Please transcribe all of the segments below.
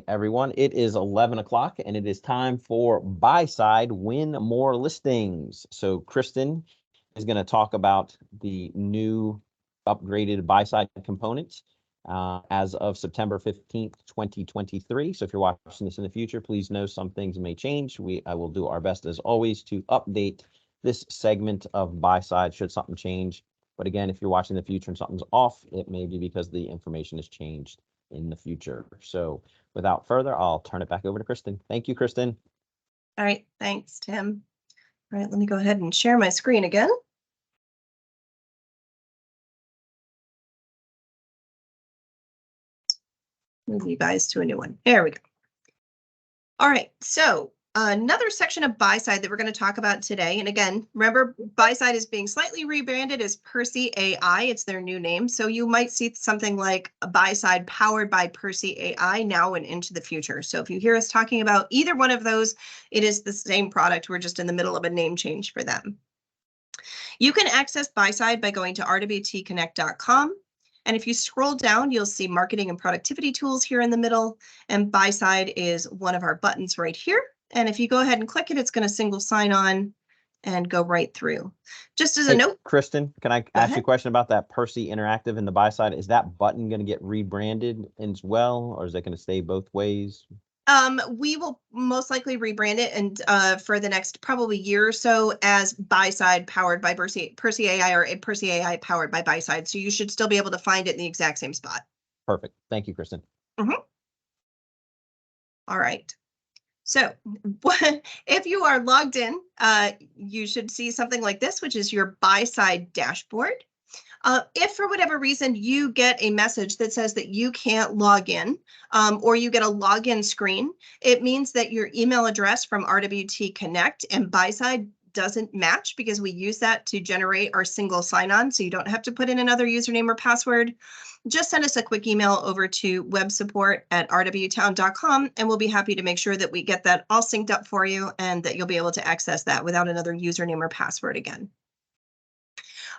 everyone. It is 11 o'clock and it is time for Buyside Win More Listings. So Kristen is going to talk about the new upgraded Buyside components as of September 15th, 2023. So if you're watching this in the future, please know some things may change. I will do our best as always to update this segment of Buyside should something change. But again, if you're watching in the future and something's off, it may be because the information has changed in the future. So without further, I'll turn it back over to Kristen. Thank you, Kristen. All right, thanks, Tim. All right, let me go ahead and share my screen again. Move you guys to a new one. There we go. All right, so another section of Buyside that we're going to talk about today. And again, remember, Buyside is being slightly rebranded as Percy AI. It's their new name. So you might see something like a Buyside powered by Percy AI now and into the future. So if you hear us talking about either one of those, it is the same product. We're just in the middle of a name change for them. You can access Buyside by going to rwtconnect.com. And if you scroll down, you'll see marketing and productivity tools here in the middle. And Buyside is one of our buttons right here. And if you go ahead and click it, it's going to single sign on and go right through. Just as a note. Kristen, can I ask you a question about that Percy Interactive in the Buyside? Is that button going to get rebranded as well, or is it going to stay both ways? We will most likely rebrand it and for the next probably year or so as Buyside powered by Percy AI or Percy AI powered by Buyside. So you should still be able to find it in the exact same spot. Perfect. Thank you, Kristen. All right. So if you are logged in, you should see something like this, which is your Buyside dashboard. If for whatever reason you get a message that says that you can't log in or you get a login screen, it means that your email address from RWT Connect and Buyside doesn't match because we use that to generate our single sign-on, so you don't have to put in another username or password. Just send us a quick email over to websupport@rwtown.com and we'll be happy to make sure that we get that all synced up for you and that you'll be able to access that without another username or password again.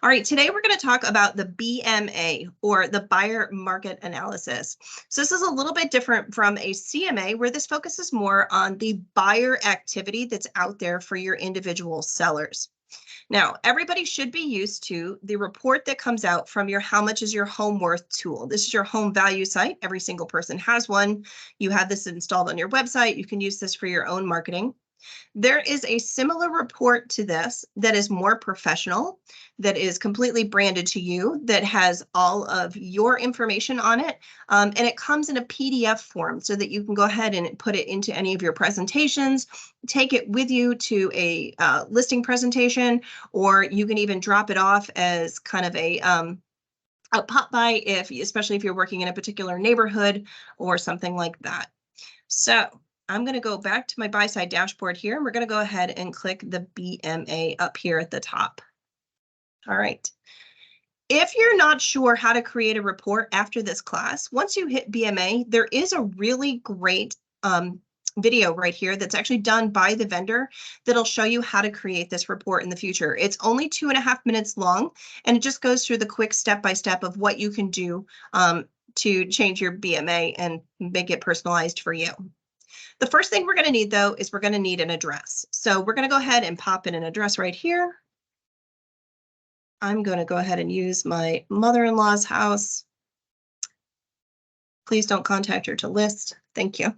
All right, today we're going to talk about the BMA, or the buyer market analysis. So this is a little bit different from a CMA, where this focuses more on the buyer activity that's out there for your individual sellers. Now, everybody should be used to the report that comes out from your How Much Is Your Home Worth tool. This is your home value site. Every single person has one. You have this installed on your website. You can use this for your own marketing. There is a similar report to this that is more professional, that is completely branded to you, that has all of your information on it, and it comes in a PDF form so that you can go ahead and put it into any of your presentations, take it with you to a listing presentation, or you can even drop it off as kind of a pop by, especially if you're working in a particular neighborhood or something like that. So I'm going to go back to my Buyside dashboard here, and we're going to go ahead and click the BMA up here at the top. All right. If you're not sure how to create a report after this class, once you hit BMA, there is a really great video right here that's actually done by the vendor that'll show you how to create this report in the future. It's only 2.5 minutes long, and it just goes through the quick step-by-step of what you can do to change your BMA and make it personalized for you. The first thing we're going to need, though, is we're going to need an address. So we're going to go ahead and pop in an address right here. I'm going to go ahead and use my mother-in-law's house. Please don't contact her to list. Thank you.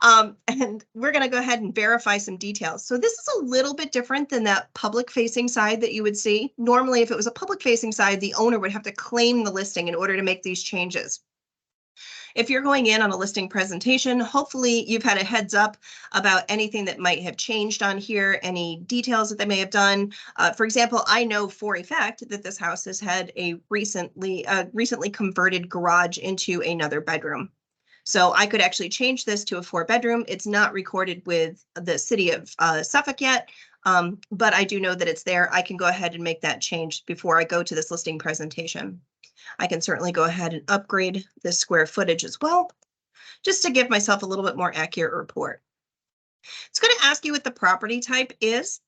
And we're going to go ahead and verify some details. So this is a little bit different than that public-facing side that you would see. Normally, if it was a public-facing side, the owner would have to claim the listing in order to make these changes. If you're going in on a listing presentation, hopefully you've had a heads up about anything that might have changed on here, any details that they may have done. For example, I know for a fact that this house has had a recently converted garage into another bedroom. So I could actually change this to a 4-bedroom. It's not recorded with the city of Suffolk yet, but I do know that it's there. I can go ahead and make that change before I go to this listing presentation. I can certainly go ahead and upgrade this square footage as well, just to give myself a little bit more accurate report. It's going to ask you what the property type is,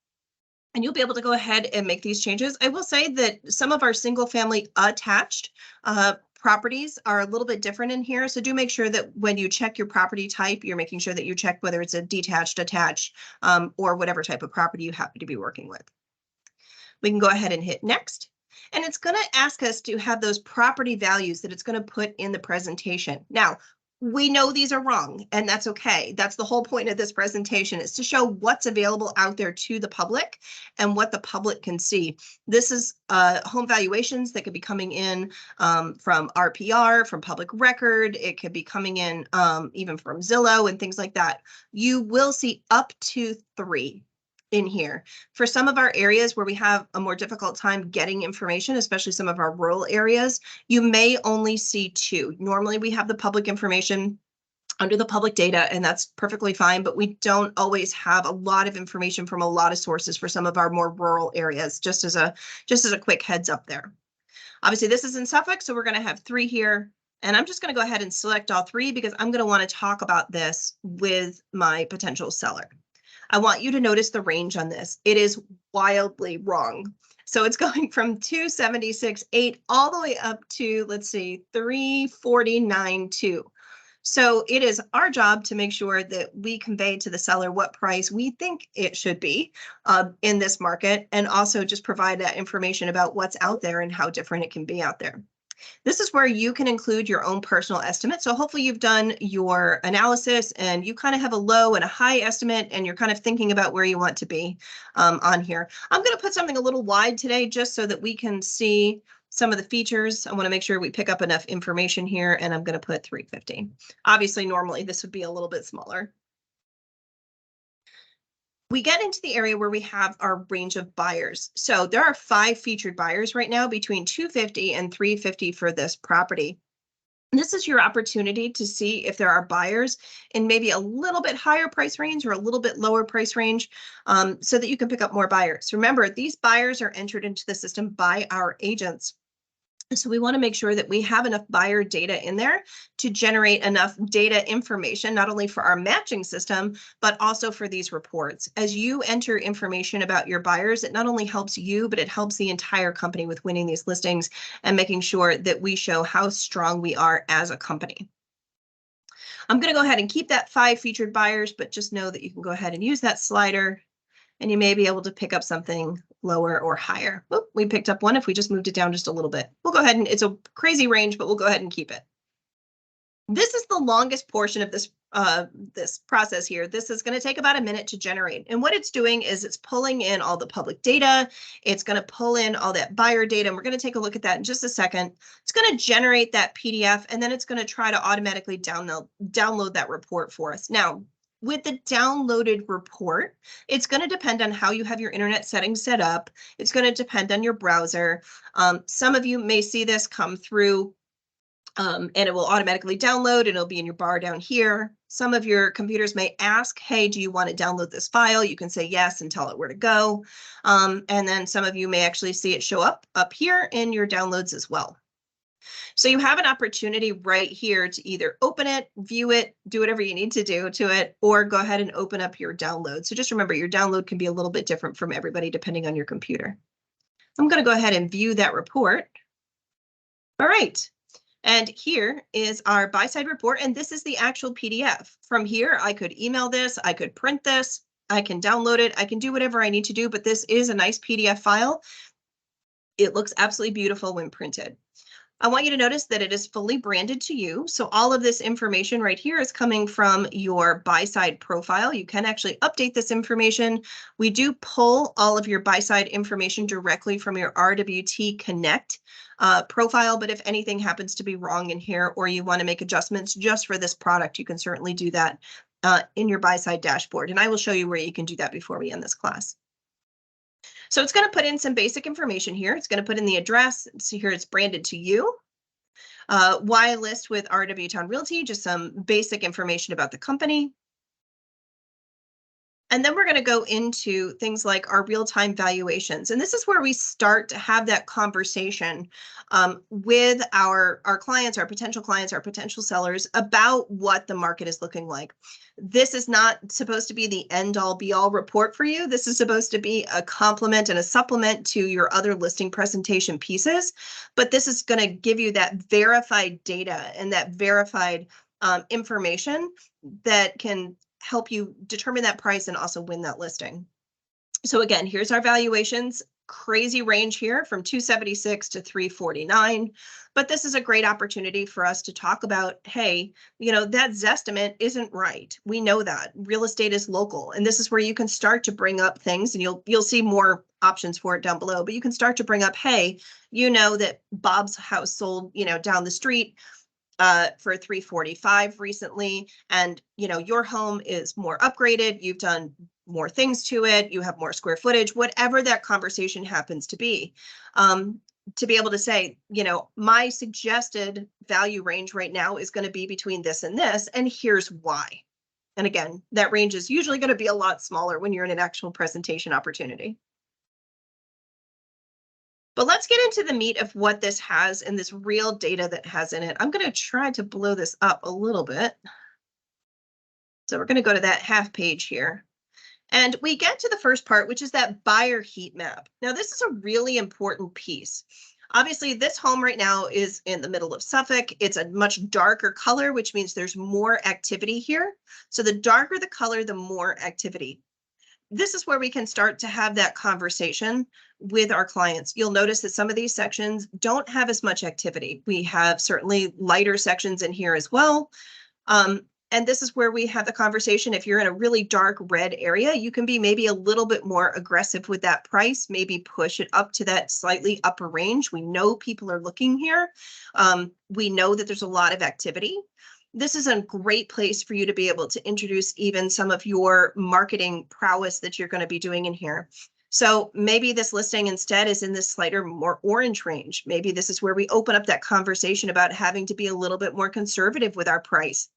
and you'll be able to go ahead and make these changes. I will say that some of our single family attached properties are a little bit different in here. So do make sure that when you check your property type, you're making sure that you check whether it's a detached, attached, or whatever type of property you happen to be working with. We can go ahead and hit next. And it's going to ask us to have those property values that it's going to put in the presentation. Now, we know these are wrong, and that's okay. That's the whole point of this presentation, is to show what's available out there to the public and what the public can see. This is home valuations that could be coming in from RPR, from public record. It could be coming in even from Zillow and things like that. You will see up to 3 in here. For some of our areas where we have a more difficult time getting information, especially some of our rural areas, you may only see 2. Normally we have the public information under the public data, and that's perfectly fine, but we don't always have a lot of information from a lot of sources for some of our more rural areas, just as a quick heads up there. Obviously this is in Suffolk, so we're going to have 3 here. And I'm just going to go ahead and select all 3 because I'm going to want to talk about this with my potential seller. I want you to notice the range on this. It is wildly wrong. So it's going from 276.8 all the way up to, let's see, 349.2. So it is our job to make sure that we convey to the seller what price we think it should be in this market, and also just provide that information about what's out there and how different it can be out there. This is where you can include your own personal estimate. So hopefully you've done your analysis and you kind of have a low and a high estimate, and you're kind of thinking about where you want to be on here. I'm going to put something a little wide today just so that we can see some of the features. I want to make sure we pick up enough information here, and I'm going to put 350. Obviously, normally this would be a little bit smaller. We get into the area where we have our range of buyers. So there are 5 featured buyers right now between 250 and 350 for this property. This is your opportunity to see if there are buyers in maybe a little bit higher price range or a little bit lower price range, so that you can pick up more buyers. Remember, these buyers are entered into the system by our agents. So we want to make sure that we have enough buyer data in there to generate enough data information, not only for our matching system, but also for these reports. As you enter information about your buyers, it not only helps you, but it helps the entire company with winning these listings and making sure that we show how strong we are as a company. I'm going to go ahead and keep that 5 featured buyers, but just know that you can go ahead and use that slider, and you may be able to pick up something lower or higher. Oop, we picked up one if we just moved it down just a little bit. We'll go ahead and, it's a crazy range, but we'll go ahead and keep it. This is the longest portion of this this process here. This is going to take about a minute to generate. And what it's doing is it's pulling in all the public data. It's going to pull in all that buyer data. And we're going to take a look at that in just a second. It's going to generate that PDF, and then it's going to try to automatically download that report for us. Now, with the downloaded report, it's going to depend on how you have your internet settings set up. It's going to depend on your browser. Some of you may see this come through and it will automatically download, and it'll be in your bar down here. Some of your computers may ask, hey, do you want to download this file? You can say yes and tell it where to go. And then some of you may actually see it show up here in your downloads as well. So you have an opportunity right here to either open it, view it, do whatever you need to do to it, or go ahead and open up your download. So just remember, your download can be a little bit different from everybody depending on your computer. I'm going to go ahead and view that report. All right. And here is our Buyside report, and this is the actual PDF. From here, I could email this, I could print this, I can download it, I can do whatever I need to do, but this is a nice PDF file. It looks absolutely beautiful when printed. I want you to notice that it is fully branded to you. So all of this information right here is coming from your Buyside profile. You can actually update this information. We do pull all of your Buyside information directly from your RWT Connect profile, but if anything happens to be wrong in here, or you want to make adjustments just for this product, you can certainly do that in your Buyside dashboard. And I will show you where you can do that before we end this class. So it's going to put in some basic information here. It's going to put in the address. So here it's branded to you. Why list with RW Town Realty? Just some basic information about the company. And then we're going to go into things like our real-time valuations. And this is where we start to have that conversation with our clients, our potential sellers about what the market is looking like. This is not supposed to be the end-all be-all report for you. This is supposed to be a complement and a supplement to your other listing presentation pieces. But this is going to give you that verified data and that verified information that can help you determine that price and also win that listing. So again, here's our valuations. Crazy range here from 276 to 349. But this is a great opportunity for us to talk about, hey, you know, that Zestimate isn't right. We know that real estate is local, and this is where you can start to bring up things, and you'll see more options for it down below, but you can start to bring up, hey, you know that Bob's house sold, you know, down the street for 345 recently, and you know your home is more upgraded, you've done more things to it, you have more square footage, whatever that conversation happens to be able to say, you know, my suggested value range right now is going to be between this and this, and here's why. And again, that range is usually going to be a lot smaller when you're in an actual presentation opportunity. But let's get into the meat of what this has and this real data that has in it. I'm going to try to blow this up a little bit. So we're going to go to that half page here. And we get to the first part, which is that buyer heat map. Now, this is a really important piece. Obviously, this home right now is in the middle of Suffolk. It's a much darker color, which means there's more activity here. So the darker the color, the more activity. This is where we can start to have that conversation with our clients. You'll notice that some of these sections don't have as much activity. We have certainly lighter sections in here as well. And this is where we have the conversation. If you're in a really dark red area, you can be maybe a little bit more aggressive with that price, maybe push it up to that slightly upper range. We know people are looking here. We know that there's a lot of activity. This is a great place for you to be able to introduce even some of your marketing prowess that you're going to be doing in here. So maybe this listing instead is in this slighter, more orange range. Maybe this is where we open up that conversation about having to be a little bit more conservative with our price.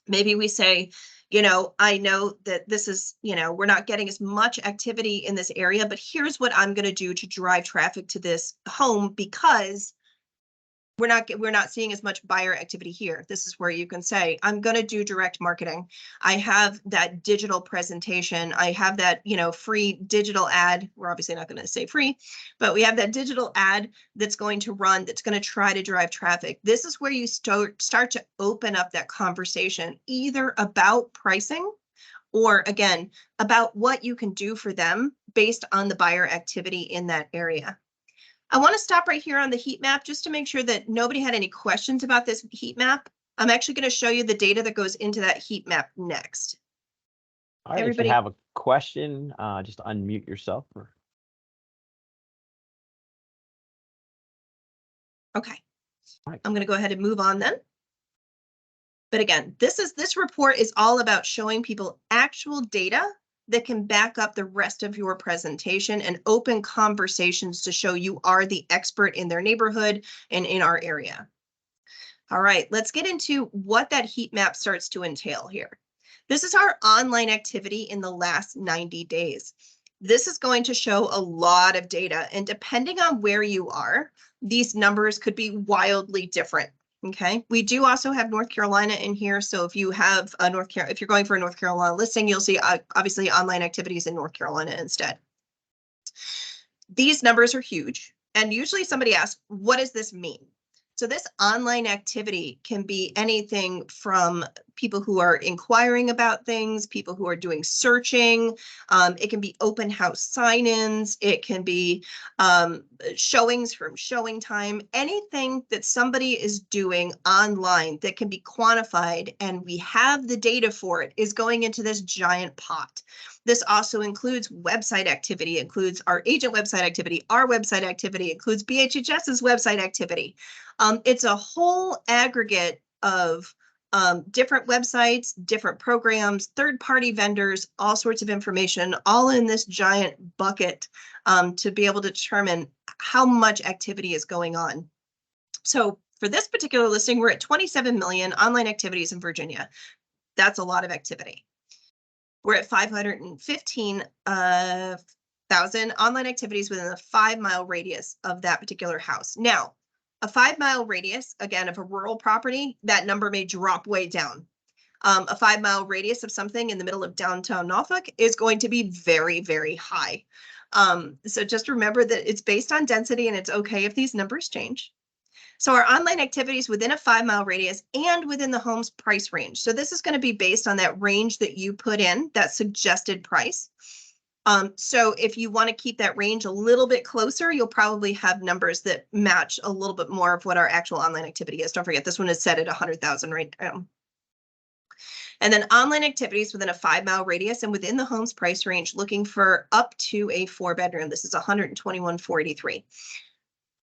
Maybe we say, you know, I know that this is, you know, we're not getting as much activity in this area, but here's what I'm going to do to drive traffic to this home because we're not seeing as much buyer activity here. This is where you can say, I'm going to do direct marketing. I have that digital presentation. I have that, you know, free digital ad. We're obviously not going to say free, but we have that digital ad that's going to run, that's going to try to drive traffic. This is where you start to open up that conversation, either about pricing or again, about what you can do for them based on the buyer activity in that area. I want to stop right here on the heat map just to make sure that nobody had any questions about this heat map. I'm actually going to show you the data that goes into that heat map next. All right, Everybody, if you have a question, just unmute yourself. Okay. Right. I'm going to go ahead and move on then. But again, this report is all about showing people actual data that can back up the rest of your presentation and open conversations to show you are the expert in their neighborhood and in our area. All right, let's get into what that heat map starts to entail here. This is our online activity in the last 90 days. This is going to show a lot of data, and depending on where you are, these numbers could be wildly different. Okay, we do also have North Carolina in here. So if you have a if you're going for a North Carolina listing, you'll see obviously online activities in North Carolina instead. These numbers are huge. And usually somebody asks, what does this mean? So this online activity can be anything from people who are inquiring about things, people who are doing searching. It can be open house sign-ins. It can be showings from showing time. Anything that somebody is doing online that can be quantified and we have the data for it is going into this giant pot. This also includes website activity, includes our agent website activity, our website activity, includes BHHS's website activity. It's a whole aggregate of different websites, different programs, third-party vendors, all sorts of information, all in this giant bucket to be able to determine how much activity is going on. So for this particular listing, we're at 27 million online activities in Virginia. That's a lot of activity. We're at 515,000 online activities within a 5-mile radius of that particular house. Now, a 5-mile radius, again, of a rural property, that number may drop way down. A 5-mile radius of something in the middle of downtown Norfolk is going to be very, very high. So just remember that it's based on density, and it's okay if these numbers change. So our online activities within a 5-mile radius and within the home's price range. So this is going to be based on that range that you put in, that suggested price. So if you want to keep that range a little bit closer, you'll probably have numbers that match a little bit more of what our actual online activity is. Don't forget, this one is set at 100,000 right now. And then online activities within a 5-mile radius and within the home's price range, looking for up to a 4-bedroom. This is 121,483.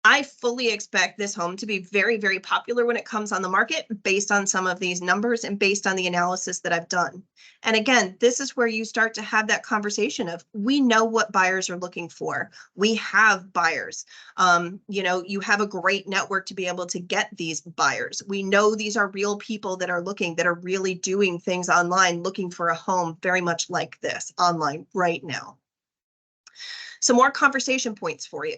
I fully expect this home to be very, very popular when it comes on the market based on some of these numbers and based on the analysis that I've done. And again, this is where you start to have that conversation of, we know what buyers are looking for. We have buyers. You have a great network to be able to get these buyers. We know these are real people that are looking, that are really doing things online, looking for a home very much like this online right now. Some more conversation points for you.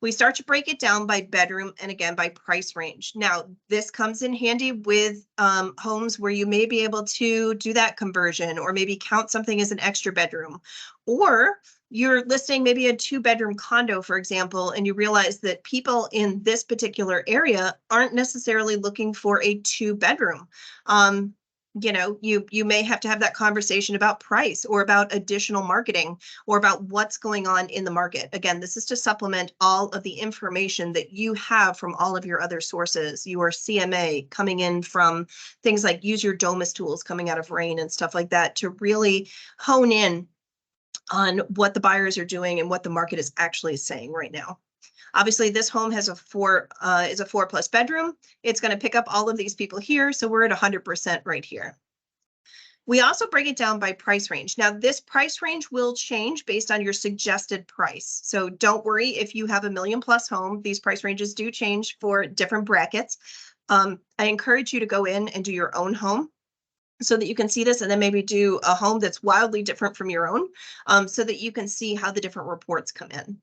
We start to break it down by bedroom and again by price range. Now, this comes in handy with homes where you may be able to do that conversion or maybe count something as an extra bedroom. Or you're listing maybe a 2-bedroom condo, for example, and you realize that people in this particular area aren't necessarily looking for a 2-bedroom. You may have to have that conversation about price or about additional marketing or about what's going on in the market. Again, this is to supplement all of the information that you have from all of your other sources, your CMA coming in from things like Use Your Domus tools coming out of RAIN and stuff like that to really hone in on what the buyers are doing and what the market is actually saying right now. Obviously, this home has a 4+ bedroom. It's going to pick up all of these people here. So we're at 100% right here. We also break it down by price range. Now, this price range will change based on your suggested price. So don't worry if you have a $1 million+ home. These price ranges do change for different brackets. I encourage you to go in and do your own home so that you can see this, and then maybe do a home that's wildly different from your own, so that you can see how the different reports come in.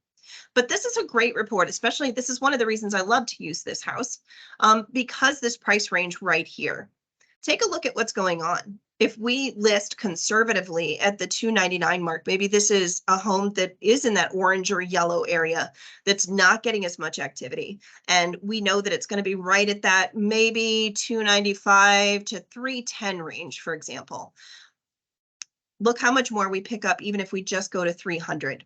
But this is a great report, especially this is one of the reasons I love to use this house, because this price range right here. Take a look at what's going on. If we list conservatively at the 299 mark, maybe this is a home that is in that orange or yellow area that's not getting as much activity. And we know that it's going to be right at that maybe 295 to 310 range, for example. Look how much more we pick up even if we just go to 300.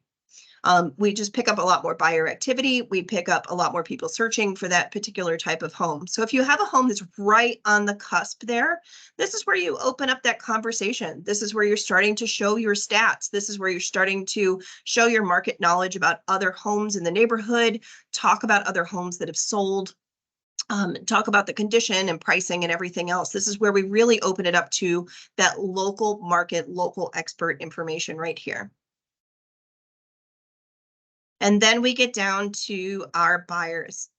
We just pick up a lot more buyer activity. We pick up a lot more people searching for that particular type of home. So if you have a home that's right on the cusp there, this is where you open up that conversation. This is where you're starting to show your stats. This is where you're starting to show your market knowledge about other homes in the neighborhood, talk about other homes that have sold, talk about the condition and pricing and everything else. This is where we really open it up to that local market, local expert information right here. And then we get down to our buyers.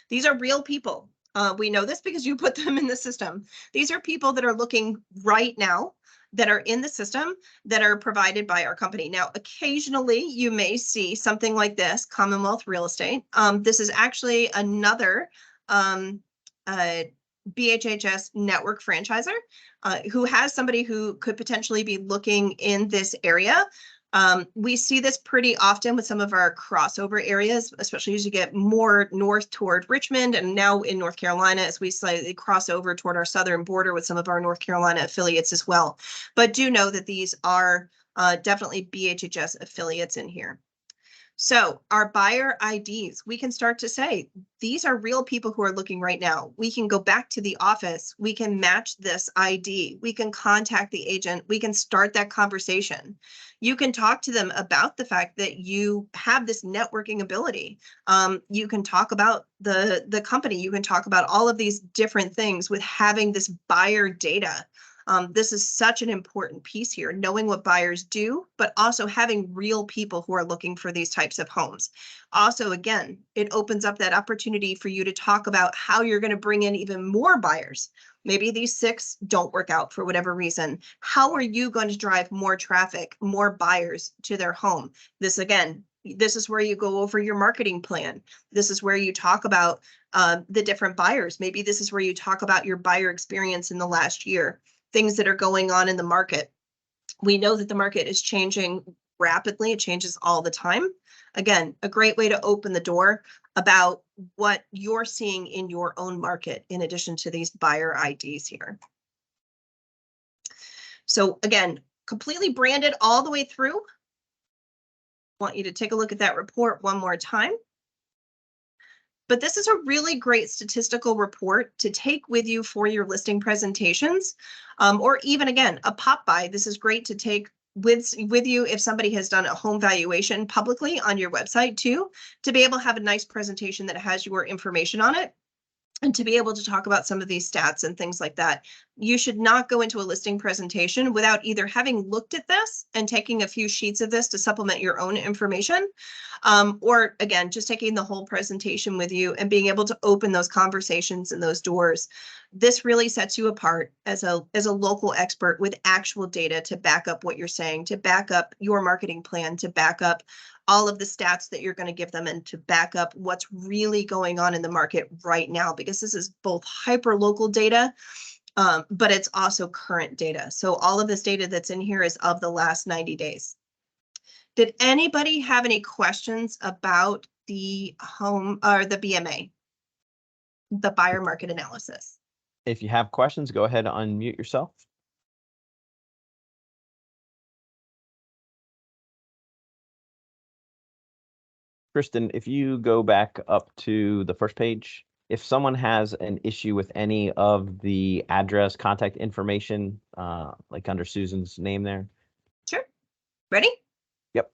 These are real people. We know this because you put them in the system. These are people that are looking right now, that are in the system, that are provided by our company. Now, occasionally you may see something like this, Commonwealth Real Estate. This is actually another BHHS network franchisor who has somebody who could potentially be looking in this area. We see this pretty often with some of our crossover areas, especially as you get more north toward Richmond and now in North Carolina as we slightly cross over toward our southern border with some of our North Carolina affiliates as well. But do know that these are definitely BHHS affiliates in here. So our buyer IDs, we can start to say, these are real people who are looking right now. We can go back to the office. We can match this ID. We can contact the agent. We can start that conversation. You can talk to them about the fact that you have this networking ability. You can talk about the company. You can talk about all of these different things with having this buyer data. This is such an important piece here, knowing what buyers do, but also having real people who are looking for these types of homes. Also, again, it opens up that opportunity for you to talk about how you're going to bring in even more buyers. Maybe these 6 don't work out for whatever reason. How are you going to drive more traffic, more buyers to their home? This, again, this is where you go over your marketing plan. This is where you talk about the different buyers. Maybe this is where you talk about your buyer experience in the last year, things that are going on in the market. We know that the market is changing rapidly. It changes all the time. Again, a great way to open the door about what you're seeing in your own market, in addition to these buyer IDs here. So again, completely branded all the way through. I want you to take a look at that report one more time. But this is a really great statistical report to take with you for your listing presentations, or even, again, a pop by. This is great to take with you if somebody has done a home valuation publicly on your website too, to be able to have a nice presentation that has your information on it. And to be able to talk about some of these stats and things like that. You should not go into a listing presentation without either having looked at this and taking a few sheets of this to supplement your own information, or again, just taking the whole presentation with you and being able to open those conversations and those doors. This really sets you apart as a local expert with actual data to back up what you're saying, to back up your marketing plan, to back up all of the stats that you're going to give them, and to back up what's really going on in the market right now, because this is both hyper local data, but it's also current data. So all of this data that's in here is of the last 90 days. Did anybody have any questions about the home or the BMA, the buyer market analysis? If you have questions, go ahead and unmute yourself. Kristen, if you go back up to the first page, if someone has an issue with any of the address, contact information, like under Susan's name there. Sure. Ready? Yep.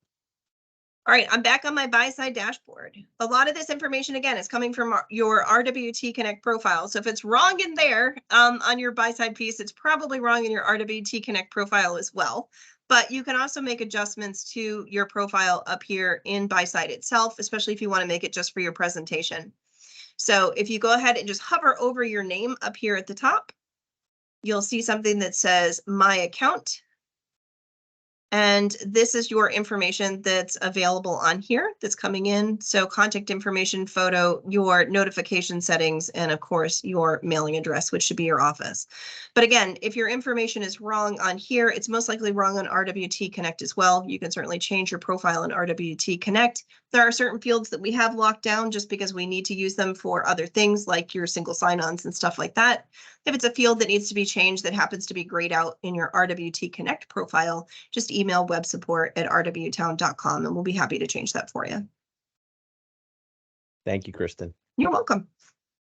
All right, I'm back on my Buyside dashboard. A lot of this information, again, is coming from your RWT Connect profile. So if it's wrong in there on your Buyside piece, it's probably wrong in your RWT Connect profile as well. But you can also make adjustments to your profile up here in Buyside itself, especially if you want to make it just for your presentation. So if you go ahead and just hover over your name up here at the top, you'll see something that says My Account. And this is your information that's available on here that's coming in. So contact information, photo, your notification settings, and of course, your mailing address, which should be your office. But again, if your information is wrong on here, it's most likely wrong on RWT Connect as well. You can certainly change your profile in RWT Connect. There are certain fields that we have locked down just because we need to use them for other things like your single sign-ons and stuff like that. If it's a field that needs to be changed that happens to be grayed out in your RWT Connect profile, just email websupport@rwtown.com and we'll be happy to change that for you. Thank you, Kristen. You're welcome.